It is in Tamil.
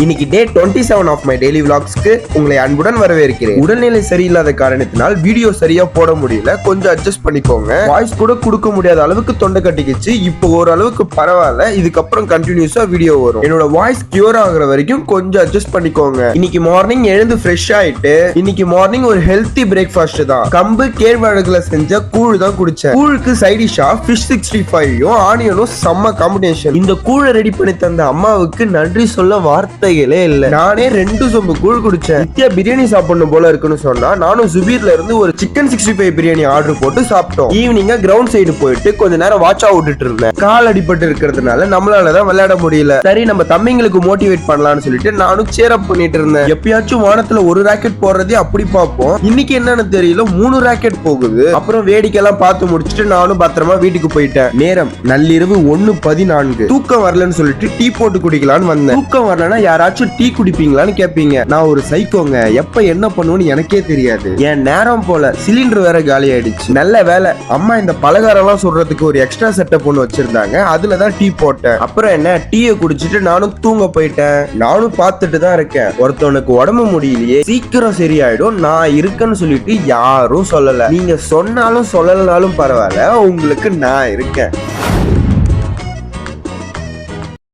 இன்னைக்கு டே 27 ஆஃப் மை டெய்லி vlogsக்கு உங்களை அன்புடன் வரவேற்கிறேன். உடல்நிலை சரியில்லாத காரணத்தினால் வீடியோ சரியா போட முடியல, கொஞ்சம் அட்ஜஸ்ட் பண்ணிக்கோங்க. வாய்ஸ் கூட கொடுக்க முடியாத அளவுக்கு தொண்டை கட்டிக்கிச்சு. இப்போ ஓரளவுக்கு பரவாயில்ல. இதுக்கப்புறம் கண்டினியூஸா வீடியோ வரும். என்னோட வாய்ஸ் கியூர் ஆகுற வரைக்கும் கொஞ்சம் அட்ஜஸ்ட் பண்ணிக்கோங்க. இன்னைக்கு மார்னிங் எழுந்து ஃப்ரெஷ் ஆயிட்டு இன்னைக்கு மார்னிங் ஒரு ஹெல்த்தி பிரேக்ஃபாஸ்ட் தான். கம்பு கேழ்வரகுல செஞ்ச கூழ் தான் குடிச்சேன். கூழுக்கு சைடிஷா ஃபிஷ் 65யும் ஆனியனும் செம்ம காம்பினேஷன். இந்த கூழை ரெடி பண்ணி தந்த அம்மாவுக்கு நன்றி சொல்ல வார்த்தைகளே இல்ல. நானே 2 சொம்பு கூழ் குடிச்சேன். நித்யா பிரியாணி சாப்பிடணும் போல இருக்குன்னு சொன்னா நானும் சுபீர்ல இருந்து ஒரு சிக்கன் 65 பிரியாணி ஆர்டர் போட்டு சாப்பிட்டோம். ஈவினிங்கா கிரவுண்ட் சைடு போயிட்டு கொஞ்ச நேரம் வாட்ச் அவுட்டு இருந்தேன். கால் அடிபட்டு இருக்கிறதுனால நம்மளாலதான் விளையாட முடியல. சரி நம்ம தம்பிங்களுக்கு மோட்டிவேட் பண்ணலாம்னு சொல்லிட்டு நானும் சேர் அப் பண்ணிட்டு இருந்தேன். எப்பயாச்சும் வானத்துல ஒரு ராக்கெட் போடுறதே அப்படி பார்ப்போம். இன்னைக்கு என்னன்னு தெரியல 3 ராக்கெட் போகுது. அப்புறம் வேடிக்கை எல்லாம் பார்த்து முடிச்சுட்டு நானும் பத்திரமா வீட்டுக்கு போயிட்டேன். நேரம் நள்ளிரவு 1:14. தூக்கம் வரலன்னு சொல்லிட்டு டீ போட்டு குடிக்கலான்னு வந்தேன். தூக்கம் வரலன்னா யாராச்சும் டீ குடிப்பீங்களான்னு கேட்பீங்க. நான் ஒரு சைக்கோங்க, எப்ப என்ன பண்ணுவேன்னு எனக்கே தெரியாது. என் நேரம் போல சிலிண்டர் வேற காலி ஆயிடுச்சு. நல்ல வேலை அம்மா இந்த பலகாரம் எல்லாம் சொல்றதுக்கு ஒரு எக்ஸ்ட்ரா செட்டப் ஒண்ணு வச்சிருந்தாங்க. அதுலதான் டீ போட்டேன். அப்புறம் என்ன டீயை குடிச்சிட்டு நானும் தூங்க போயிட்டேன். நானும் பார்த்துட்டு தான் இருக்கேன். ஒருத்தவனுக்கு உடம்பு முடியலையே, சீக்கிரம் சரியாயிடும் நான் இருக்கேன்னு சொல்லிட்டு யாரும் சொல்லல. நீங்க சொன்னாலும் சொல்லலனாலும் பரவாயில்ல, உங்களுக்கு நான் இருக்கேன்.